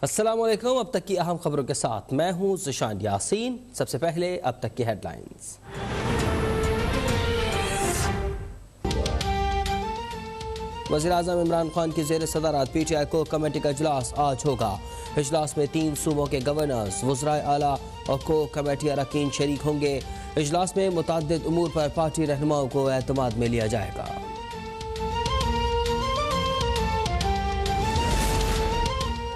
अस्सलाम वालेकुम। अब तक की अहम खबरों के साथ मैं हूं ज़िशान यासीन। सबसे पहले अब तक की हेडलाइंस। वज़ीर-ए-आज़म इमरान खान की ज़ेर सदारत PTI कोर कमेटी का इजलास आज होगा। इजलास में 3 सूबों के गवर्नर्स, वज़राए आला और कोर कमेटी अरकान शरीक होंगे। इजलास में मुतअद्दिद उमूर पर पार्टी रहनुमाओं को एतमाद में लिया जाएगा।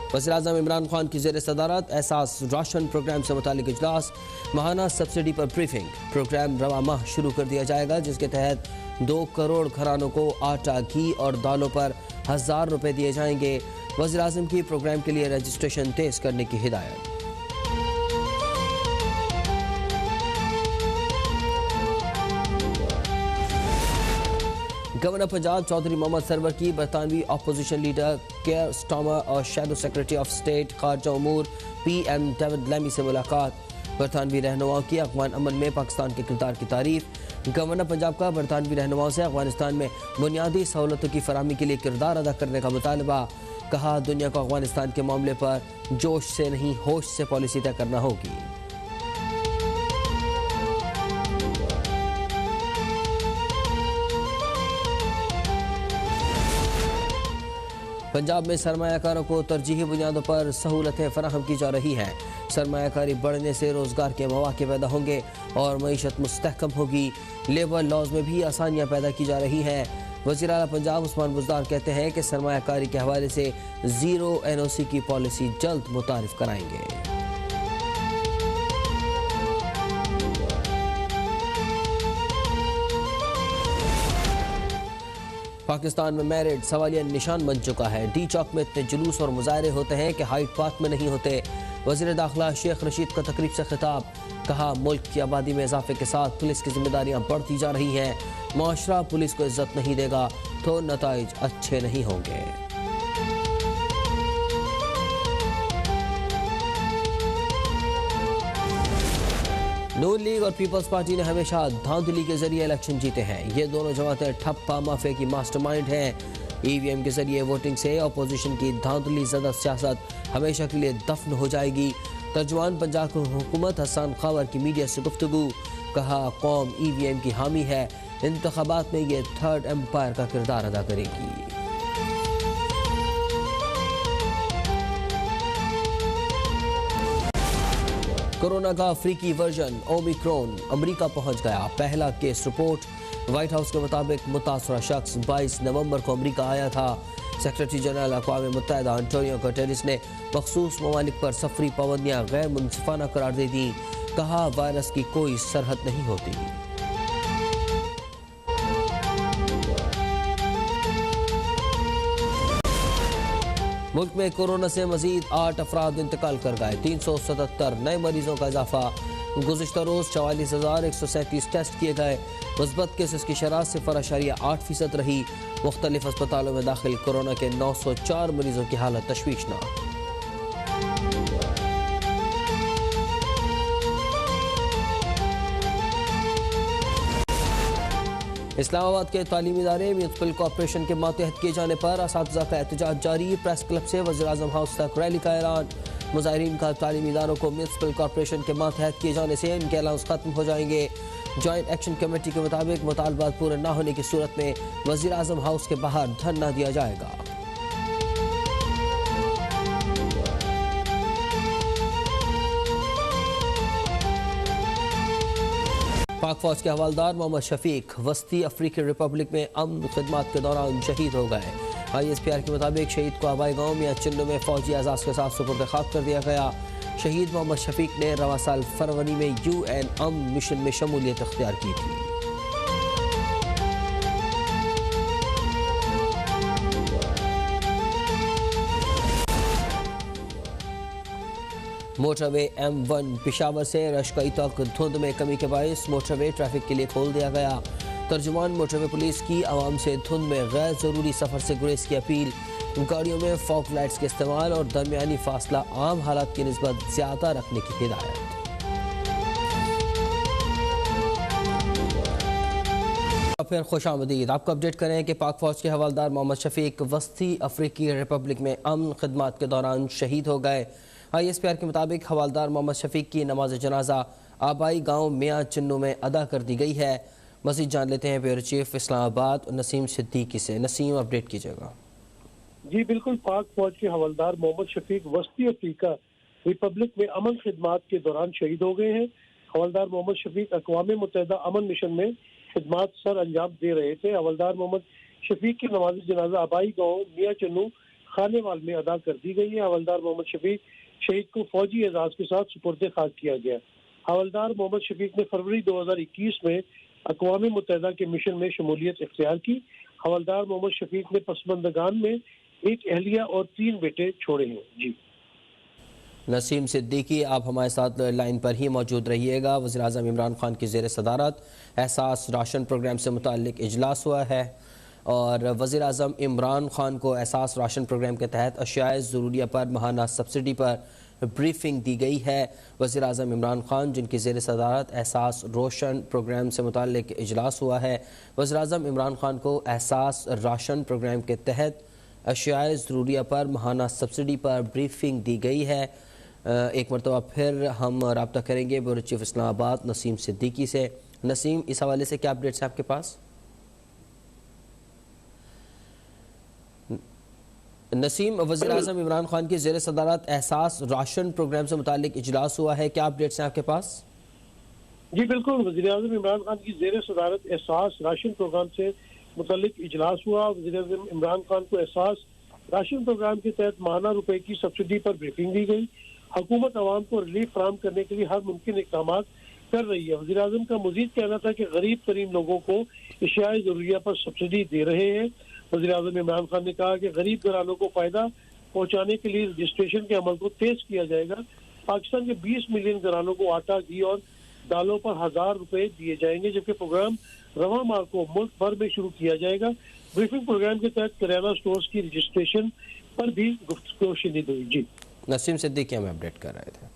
वज़ीर-ए-आज़म इमरान खान की ज़ेर सदारत एहसास राशन प्रोग्राम से मुतालिक इजलास, माहाना सब्सिडी पर ब्रीफिंग। प्रोग्राम रवा माह शुरू कर दिया जाएगा, जिसके तहत 2 करोड़ घरानों को आटा, घी और दालों पर 1000 रुपये दिए जाएंगे। वज़ीर-ए-आज़म की प्रोग्राम के लिए रजिस्ट्रेशन तेज करने की हिदायत। गवर्नर पंजाब चौधरी मोहम्मद सरवर की बरतानवी अपोजिशन लीडर केयर स्टार्मर और शैडो सेक्रेटरी ऑफ स्टेट खारजा उमूर PM डेविड लैमी से मुलाकात। बरतानवी रहनुमाओं की अफ़गान अमन में पाकिस्तान के किरदार की तारीफ। गवर्नर पंजाब का बरतानवी रहनुमाओं से अफगानिस्तान में बुनियादी सहूलतों की फराहमी के लिए किरदार अदा करने का मुतालबा। कहा, दुनिया को अफगानिस्तान के मामले पर जोश से नहीं होश से पॉलिसी तय करना होगी। पंजाब में सरमायाकारों को तरजीही बुनियादों पर सहूलतें फराहम की जा रही हैं। सरमायाकारी बढ़ने से रोज़गार के मौके पैदा होंगे और मईशत मुस्तहकम होगी। लेबर लॉज में भी आसानियाँ पैदा की जा रही हैं। वज़ीर आला पंजाब उस्मान बुज़दार कहते हैं कि सरमायाकारी के हवाले से ज़ीरो NOC की पॉलिसी जल्द मुतारिफ कराएंगे। पाकिस्तान में मैरिट सवालिया निशान बन चुका है। डी चौक में इतने जुलूस और मुजाहरे होते हैं कि हाइड पार्क में नहीं होते। वज़ीर दाखिला शेख रशीद का तकरीब से खिताब। कहा, मुल्क की आबादी में इजाफे के साथ पुलिस की जिम्मेदारियां बढ़ती जा रही हैं। माशरा पुलिस को इज्जत नहीं देगा तो नताइज अच्छे नहीं होंगे। नून लीग और पीपल्स पार्टी ने हमेशा धांधली के जरिए इलेक्शन जीते हैं। ये दोनों जमातें ठप्पा माफिया की मास्टरमाइंड हैं। EVM के जरिए वोटिंग से अपोजिशन की धांधली ज़दा सियासत हमेशा के लिए दफन हो जाएगी। तर्जुमान पंजाब की हुकूमत हसन खावर की मीडिया से गुफ्तगू। कहा, कौम EVM की हामी है। इंतखाबात में ये थर्ड एम्पायर का किरदार अदा करेगी। कोरोना का अफ्रीकी वर्जन ओमिक्रॉन अमेरिका पहुंच गया। पहला केस रिपोर्ट। व्हाइट हाउस के मुताबिक मुतासरा शख्स 22 नवंबर को अमेरिका आया था। सेक्रेटरी जनरल अक़वाम मुत्तहिदा एंटोनियो गुटेरेस ने मखसूस ममालिक पर सफरी पाबंदियां गैर मुनसिफाना करार दे दी। कहा, वायरस की कोई सरहद नहीं होती। मुल्क में कोरोना से मजीद 8 अफराद इंतकाल कर गए। 377 नए मरीजों का इजाफा। गुज़िश्ता रोज़ 44,137 टेस्ट किए गए। मुस्बत केसेस की शरह 0.8% रही। मुख्तलिफ अस्पतालों में दाखिल कोरोना के 904 मरीजों की हालत तशवीशनाक। इस्लामाबाद के तालीमी इदारे म्यूनसिपल कॉर्पोरेशन के मातहत किए जाने पर असातिज़ा का एहतजाज जारी। प्रेस क्लब से वज़ीर-ए-आज़म हाउस तक रैली का ऐलान। मुज़ाहिरीन का तालीमी इदारों को म्यूनसिपल कॉर्पोरेशन के मातहत किए जाने से इनके अलाउंस खत्म हो जाएंगे। जॉइंट एक्शन कमेटी के मुताबिक मुतालबात पूरे न होने की सूरत में वज़ीर-ए-आज़म हाउस के बाहर धरना दिया जाएगा। पाक फौज के हवालदार मोहम्मद शफीक वस्ती अफ्रीकी रिपब्लिक में अमन खिदमत के दौरान शहीद हो गए। ISPR के मुताबिक शहीद को आबाई गाँव में चिन्नों में फौजी एजाज के साथ सुपुर्द खाक कर दिया गया। शहीद मोहम्मद शफीक ने रवा साल फरवरी में UN अमन मिशन में शमूलियत इख्तियार की थी। मोटरवे M1 पेशावर से रशकई तक धुंध में कमी के बायस मोटरवे ट्रैफिक के लिए खोल दिया गया। तर्जुमान मोटरवे पुलिस की आवाम से धुंध में गैर ज़रूरी सफ़र से गुरेज की अपील। गाड़ियों में फॉग लाइट्स के इस्तेमाल और दरमियानी फासला आम हालात की निस्बत ज़्यादा रखने की हिदायत। फिर खुशामदीद। आपको अपडेट करें कि पाक फौज के हवालदार मोहम्मद शफीक वस्ती अफ्रीकी रिपब्लिक में अमन खदमात के दौरान शहीद हो गए। ISPR के मुताबिक हवालदार मोहम्मद शफीक की नमाज जनाजा आबाई गाँव मियाँ चन्नू में अदा कर दी गई है। मज़ीद जान लेते हैं ब्यूरो चीफ इस्लामाबाद नसीम सिद्दीकी से। नसीम, अपडेट कीजिएगा। जी बिल्कुल, पाक फौज के हवलदार मोहम्मद शफीक वस्ती अफ्रीका रिपब्लिक में अमन खिदमात के दौरान शहीद हो गए हैं। हवलदार मोहम्मद शफीक अक़वाम मुत्तहिदा अमन मिशन में खिदमात सर अंजाम दे रहे थे। हवलदार मोहम्मद शफीक की नमाज जनाजा आबाई गाँव मियाँ चन्नू खानेवाल में अदा कर दी गई है। हवलदार मोहम्मद शफीक शहीद को फौजी एजाज के साथ सुपुर्द खाक किया गया। हवलदार मोहम्मद शफीक ने फरवरी 2021 में अक़वाम मुत्तहिदा के मिशन में शमूलियत इख्तियार की। हवलदार मोहम्मद शफीक ने पसमंदगान में एक अहलिया और 3 बेटे छोड़े हैं। जी नसीम सिद्दीकी, आप हमारे साथ लाइन पर ही मौजूद रहिएगा। वज़ीर-ए-आज़म इमरान खान की ज़ेर सदारत एहसास राशन प्रोग्राम से मुताल्लिक इजलास हुआ है और वज़ीर-ए-आज़म इमरान खान को एहसास राशन प्रोग्राम के तहत अशियाए ज़रूरिया पर माहाना सब्सिडी पर ब्रीफिंग दी गई है। वज़ीर-ए-आज़म इमरान खान जिनकी ज़ेर सदारत एहसास रोशन प्रोग्राम से मुताल्लिक इजलास हुआ है, वज़ीर-ए-आज़म इमरान खान को एहसास राशन प्रोग्राम के तहत अशियाए ज़रूरिया पर माहाना सब्सिडी पर ब्रीफिंग दी गई है। एक मरतबा फिर हम रब्ता करेंगे ब्यूरो चीफ इस्लामाबाद नसीम सिद्दीकी से। नसीम, इस हवाले से क्या अपडेट्स हैं आपके पास? नसीम, वज़ीर-ए-आज़म इमरान खान की ज़ेर सदारत एहसास राशन प्रोग्राम से मुताल्लिक इजलास हुआ है, क्या अपडेट्स हैं आपके पास? जी बिल्कुल, वज़ीर-ए-आज़म इमरान खान की ज़ेर सदारत एहसास राशन प्रोग्राम से मुताल्लिक इजलास हुआ। वज़ीर-ए-आज़म इमरान खान को एहसास राशन प्रोग्राम के तहत माहाना रुपए की सब्सिडी पर ब्रीफिंग दी गई। हुकूमत आवाम को रिलीफ फराहम करने के लिए हर मुमकिन इक़दाम कर रही है। वज़ीर-ए-आज़म का मज़ीद कहना था कि गरीब तरीन लोगों को अशियाए ज़रूरिया पर सब्सिडी दे रहे हैं। वज़ीर-ए-आज़म इमरान खान ने कहा कि गरीब घरानों को फ़ायदा पहुँचाने के लिए रजिस्ट्रेशन के अमल को तेज़ किया जाएगा। पाकिस्तान के 20 मिलियन घरानों को आटा, घी और दालों पर 1000 रुपए दिए जाएंगे, जबकि प्रोग्राम रवा माह को मुल्क भर में शुरू किया जाएगा। ब्रीफिंग प्रोग्राम के तहत करियाना स्टोर्स की रजिस्ट्रेशन पर भी गुफ्तगू शुनिद हुई। जी नसीम सिद्दीकी हमें अपडेट कर रहे थे।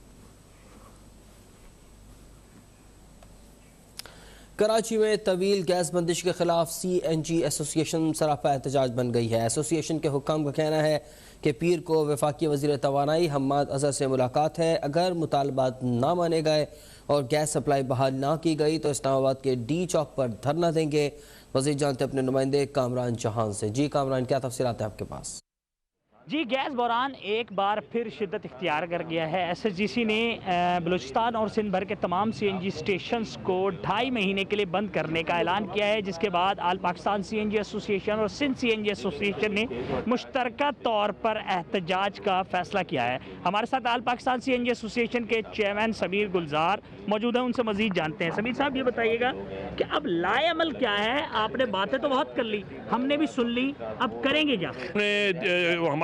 कराची में तवील गैस बंदिश के खिलाफ CNG एसोसिएशन सरापा एहतजाज बन गई है। एसोसिएशन के हुक्काम का कहना है कि पीर को वफाकी वज़ीर तवानाई हम्माद अज़हर से मुलाकात है। अगर मुतालबात ना माने गए और गैस सप्लाई बहाल ना की गई तो इस्लामाबाद के D चौक पर धरना देंगे। वज़ीर जानते अपने नुमाइंदे कामरान चौहान से। जी कामरान, क्या तफसीलात है आपके पास? जी, गैस बहरान एक बार फिर शिद्दत इख्तियार कर गया है। SSGC ने बलूचिस्तान और सिंध भर के तमाम CNG स्टेशंस को 2.5 महीने के लिए बंद करने का ऐलान किया है, जिसके बाद आल पाकिस्तान CNG एसोसिएशन और सिंध CNG एसोसिएशन ने मुश्तरका तौर पर एहतजाज का फैसला किया है। हमारे साथ आल पाकिस्तान CNG एसोसिएशन के चेयरमैन समीर गुलजार मौजूद हैं, उनसे मजीद जानते हैं। समीर साहब, ये बताइएगा कि अब लाए अमल क्या है? आपने बातें तो बहुत कर ली, हमने भी सुन ली, अब करेंगे क्या?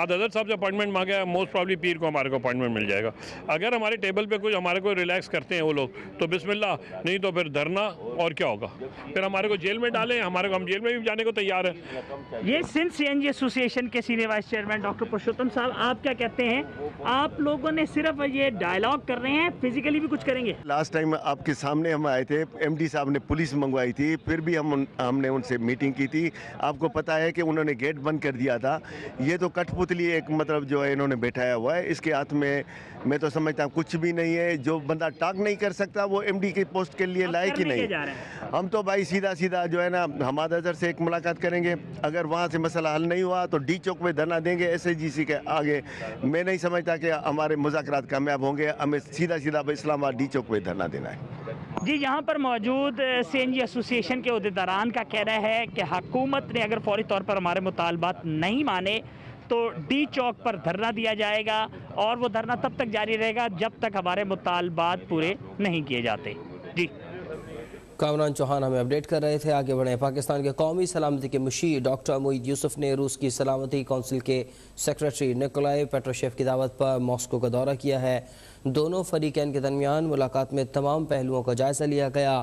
अदर साहब से अपॉइंटमेंट मांगा है, मोस्ट प्रॉब्ली पीर को हमारे को अपॉइंटमेंट मिल जाएगा। अगर हमारे टेबल पे कुछ हमारे को रिलैक्स करते हैं वो लोग तो बिस्मिल्लाह, नहीं तो फिर धरना और क्या होगा, फिर हमारे को जेल में डालें, हमारे को हम जेल में भी जाने को तैयार है। ये सिंध CNG एसोसिएशन के सीनियर वाइस चेयरमैन डॉक्टर पुरुषोत्तम साहब, आप क्या कहते हैं? आप लोगों ने सिर्फ ये डायलॉग कर रहे हैं, फिजिकली भी कुछ करेंगे? लास्ट टाइम आपके सामने हम आए थे, MD साहब ने पुलिस मंगवाई थी, फिर भी हमने उनसे मीटिंग की थी। आपको पता है कि उन्होंने गेट बंद कर दिया था। ये तो कठपुतली एक मतलब जो है इन्होंने बैठाया हुआ है, इसके हाथ में मैं तो समझता हूँ कुछ भी नहीं है। जो बंदा टाक नहीं कर सकता वो MD की पोस्ट के लिए लायक ही नहीं। हम तो भाई सीधा सीधा जो है ना हम्माद अज़हर से एक मुलाकात करेंगे, अगर वहाँ से मसला हल नहीं हुआ तो D चौक में धरना देंगे SSGC के आगे। मैं नहीं समझता कि हमारे मुज़ाकरात कामयाब होंगे, हमें सीधा सीधा इस्लामाबाद D चौक में धरना देना है। जी, यहाँ पर मौजूद CNG एसोसिएशन के उहदेदारान का कहना है कि हुकूमत ने अगर फौरी तौर पर हमारे मुतालबात नहीं माने तो D चौक पर धरना दिया जाएगा और वो धरना तब तक जारी रहेगा जब तक हमारे मुतालबात पूरे नहीं किए जाते। जी कामरान चौहान हमें अपडेट कर रहे थे। आगे बढ़े। पाकिस्तान के कौमी सलामती के मुशीर डॉक्टर मोईद यूसुफ ने रूस की सलामती कौंसिल के सेक्रेटरी निकोलाई पेट्रोशेव की दावत पर मॉस्को का दौरा किया है। दोनों फरीकैन के दरमियान मुलाकात में तमाम पहलुओं का जायजा लिया गया।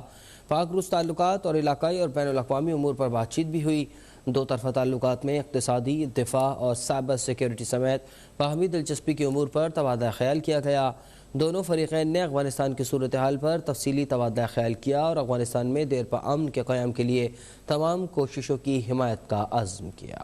पाक रूस ताल्लुकात और इलाकाई और बैनुल अक़वामी उमूर पर बातचीत भी हुई। दो तरफ़ा ताल्लुकात में इक़्तिसादी, दिफा और साइबर सिक्योरिटी समेत बाहमी दिलचस्पी की उमूर पर तबादला ख्याल किया गया। दोनों फरीक़ैन ने अफ़गानिस्तान की सूरत हाल पर तफसीली तबादला ख्याल किया और अफ़गानिस्तान में देर पा अमन के क़याम के लिए तमाम कोशिशों की हिमायत का अज़्म किया।